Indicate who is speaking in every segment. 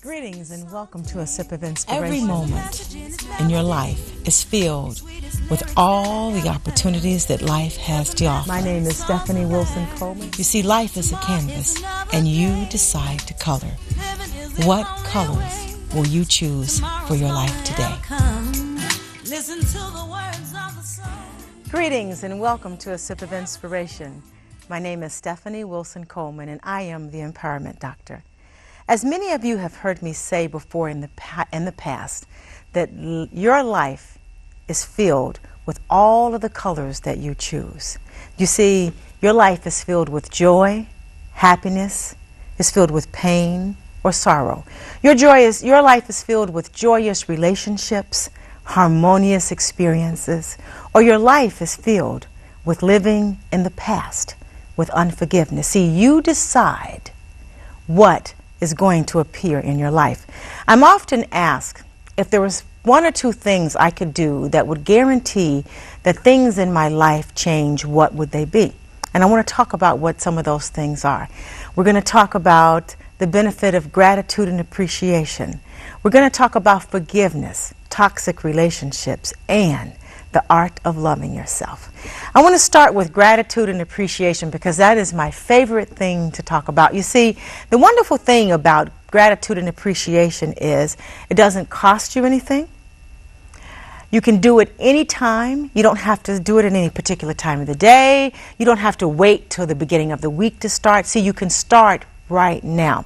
Speaker 1: Greetings and welcome to A Sip of Inspiration.
Speaker 2: Every moment in your life is filled with all the opportunities that life has to offer.
Speaker 1: My name is Stephanie Wilson-Coleman.
Speaker 2: You see, life is a canvas, and you decide to color. What colors will you choose for your life today?
Speaker 1: Greetings and welcome to A Sip of Inspiration. My name is Stephanie Wilson-Coleman, and I am the Empowerment Doctor. As many of you have heard me say before in the past, that your life is filled with all of the colors that you choose. You see, your life is filled with joy, happiness, is filled with pain or sorrow. Your life is filled with joyous relationships, harmonious experiences, or your life is filled with living in the past, with unforgiveness. See, you decide what is going to appear in your life. I'm often asked if there was one or two things I could do that would guarantee that things in my life change, what would they be? And I want to talk about what some of those things are. We're going to talk about the benefit of gratitude and appreciation. We're going to talk about forgiveness, toxic relationships, and the art of loving yourself. I want to start with gratitude and appreciation because that is my favorite thing to talk about. You see, the wonderful thing about gratitude and appreciation is it doesn't cost you anything. You can do it anytime. You don't have to do it at any particular time of the day. You don't have to wait till the beginning of the week to start. See, you can start right now.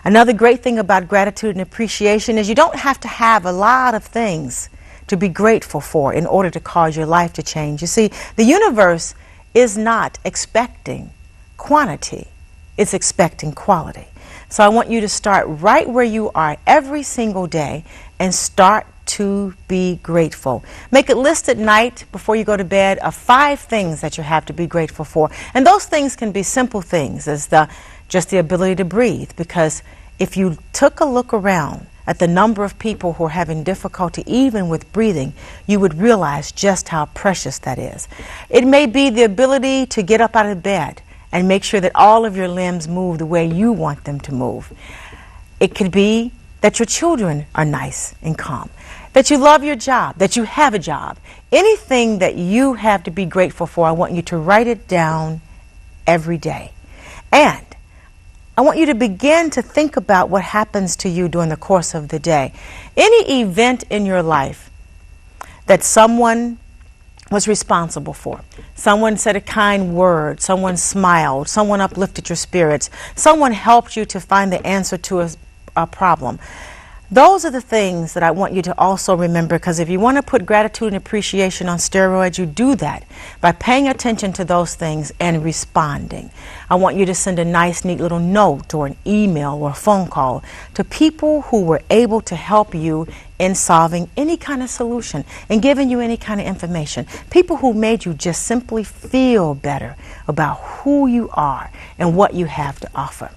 Speaker 1: Another great thing about gratitude and appreciation is you don't have to have a lot of things to be grateful for in order to cause your life to change. You see, the universe is not expecting quantity, it's expecting quality. So I want you to start right where you are every single day and start to be grateful. Make a list at night before you go to bed of 5 things that you have to be grateful for. And those things can be simple things as just the ability to breathe, because if you took a look around at the number of people who are having difficulty even with breathing, you would realize just how precious that is. It may be the ability to get up out of bed and make sure that all of your limbs move the way you want them to move. It could be that your children are nice and calm, that you love your job, that you have a job. Anything that you have to be grateful for, I want you to write it down every day. And I want you to begin to think about what happens to you during the course of the day. Any event in your life that someone was responsible for. Someone said a kind word, someone smiled, someone uplifted your spirits, someone helped you to find the answer to a problem. Those are the things that I want you to also remember, because if you want to put gratitude and appreciation on steroids, you do that by paying attention to those things and responding. I want you to send a nice, neat little note or an email or a phone call to people who were able to help you in solving any kind of solution and giving you any kind of information. People who made you just simply feel better about who you are and what you have to offer.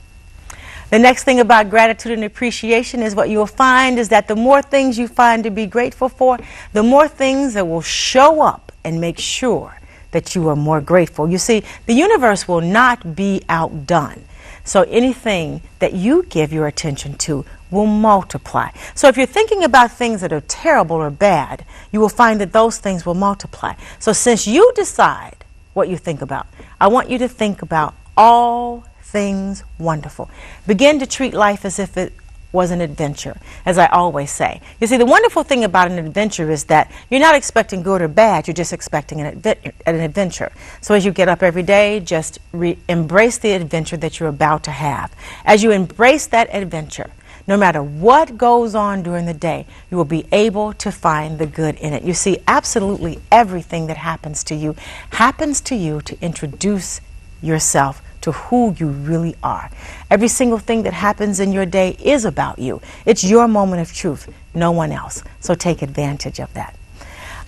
Speaker 1: The next thing about gratitude and appreciation is what you'll find is that the more things you find to be grateful for, the more things that will show up and make sure that you are more grateful. You see, the universe will not be outdone. So anything that you give your attention to will multiply. So if you're thinking about things that are terrible or bad, you will find that those things will multiply. So since you decide what you think about, I want you to think about all things wonderful. Begin to treat life as if it was an adventure, as I always say. You see, the wonderful thing about an adventure is that you're not expecting good or bad, you're just expecting an adventure. So as you get up every day, just embrace the adventure that you're about to have. As you embrace that adventure, no matter what goes on during the day, you will be able to find the good in it. You see, absolutely everything that happens to you to introduce yourself to who you really are. Every single thing that happens in your day is about you. It's your moment of truth, no one else. So take advantage of that.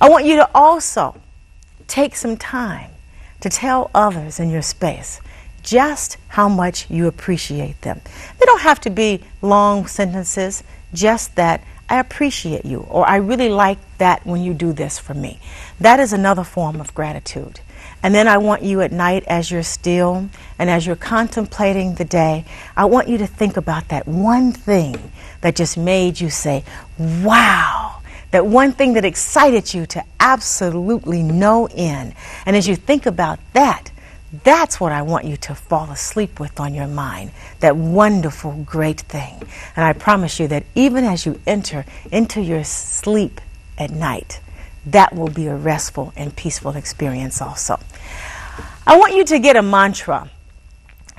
Speaker 1: I want you to also take some time to tell others in your space just how much you appreciate them. They don't have to be long sentences, just that I appreciate you, or I really like that when you do this for me. That is another form of gratitude. And then I want you at night, as you're still and as you're contemplating the day, I want you to think about that one thing that just made you say, wow, that one thing that excited you to absolutely no end. And as you think about that, that's what I want you to fall asleep with on your mind, that wonderful, great thing. And I promise you that even as you enter into your sleep at night, that will be a restful and peaceful experience also. I want you to get a mantra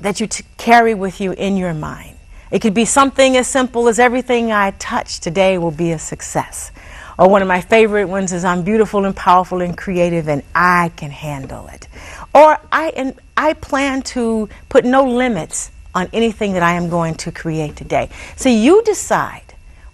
Speaker 1: that you carry with you in your mind. It could be something as simple as everything I touch today will be a success. Or one of my favorite ones is I'm beautiful and powerful and creative and I can handle it. Or I plan to put no limits on anything that I am going to create today. So you decide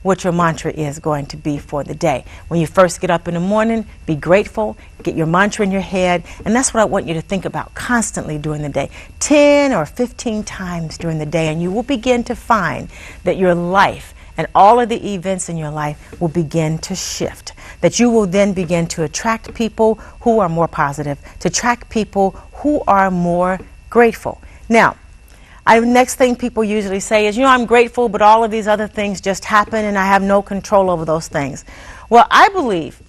Speaker 1: what your mantra is going to be for the day. When you first get up in the morning, be grateful, get your mantra in your head, and that's what I want you to think about constantly during the day, 10 or 15 times during the day, and you will begin to find that your life and all of the events in your life will begin to shift, that you will then begin to attract people who are more positive, to attract people who are more grateful. Now, next thing people usually say is, I'm grateful, but all of these other things just happen and I have no control over those things. Well, I believe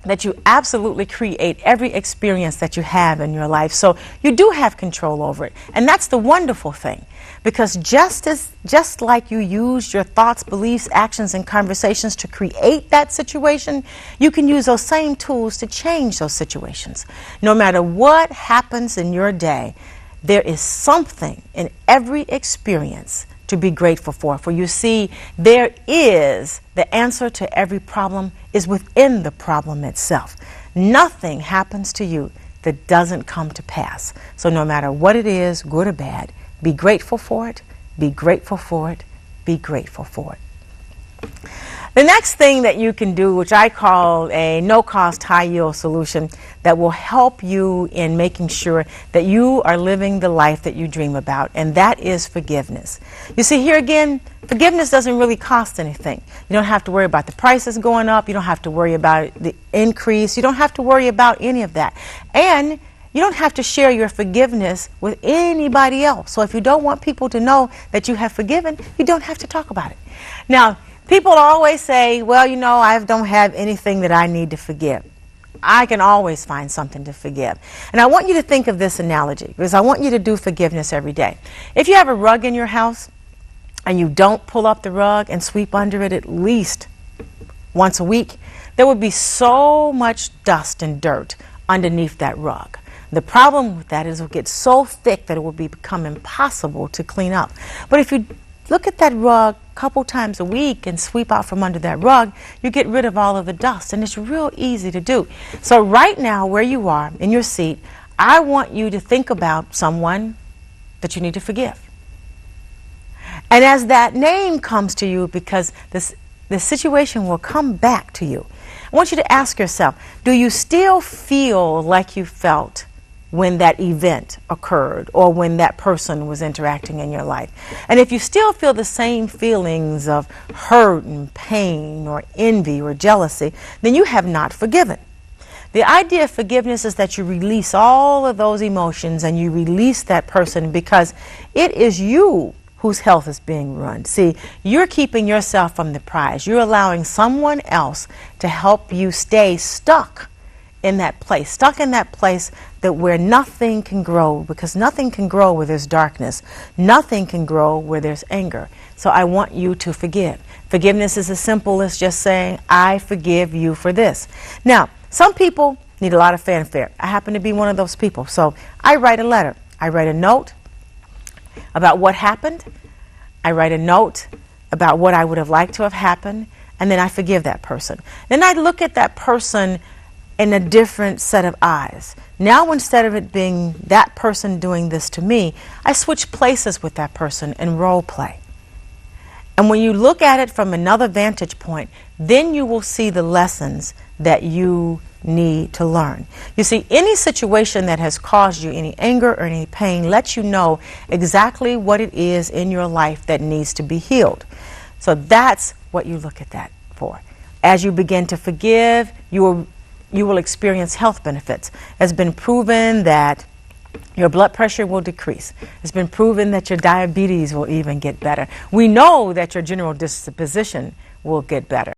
Speaker 1: that you absolutely create every experience that you have in your life. So you do have control over it. And that's the wonderful thing. Because just like you use your thoughts, beliefs, actions, and conversations to create that situation, you can use those same tools to change those situations. No matter what happens in your day, there is something in every experience to be grateful for. For you see, there is the answer to every problem is within the problem itself. Nothing happens to you that doesn't come to pass. So no matter what it is, good or bad, be grateful for it, be grateful for it, be grateful for it. The next thing that you can do, which I call a no-cost, high-yield solution that will help you in making sure that you are living the life that you dream about, and that is forgiveness. You see, here again, forgiveness doesn't really cost anything. You don't have to worry about the prices going up. You don't have to worry about the increase. You don't have to worry about any of that. And you don't have to share your forgiveness with anybody else. So if you don't want people to know that you have forgiven, you don't have to talk about it. Now, people always say, well, I don't have anything that I need to forgive. I can always find something to forgive. And I want you to think of this analogy, because I want you to do forgiveness every day. If you have a rug in your house and you don't pull up the rug and sweep under it at least once a week, there would be so much dust and dirt underneath that rug. The problem with that is it will get so thick that it will become impossible to clean up. But if you look at that rug a couple times a week and sweep out from under that rug, you get rid of all of the dust, and it's real easy to do. So right now, where you are in your seat, I want you to think about someone that you need to forgive. And as that name comes to you, because the situation will come back to you, I want you to ask yourself, do you still feel like you felt when that event occurred or when that person was interacting in your life? And if you still feel the same feelings of hurt and pain or envy or jealousy, then you have not forgiven. The idea of forgiveness is that you release all of those emotions and you release that person, because it is you whose health is being ruined. See, you're keeping yourself from the prize. You're allowing someone else to help you stay stuck in that place that where nothing can grow, because nothing can grow where there's darkness. Nothing can grow where there's anger. So I want you to forgive. Forgiveness is as simple as just saying, I forgive you for this. Now, some people need a lot of fanfare. I happen to be one of those people. So I write a letter. I write a note about what happened. I write a note about what I would have liked to have happened, and then I forgive that person. Then I look at that person in a different set of eyes. Now, instead of it being that person doing this to me, I switch places with that person and role play. And when you look at it from another vantage point, then you will see the lessons that you need to learn. You see, any situation that has caused you any anger or any pain lets you know exactly what it is in your life that needs to be healed. So that's what you look at that for. As you begin to forgive, you will you will experience health benefits. It's been proven that your blood pressure will decrease. It's been proven that your diabetes will even get better. We know that your general disposition will get better.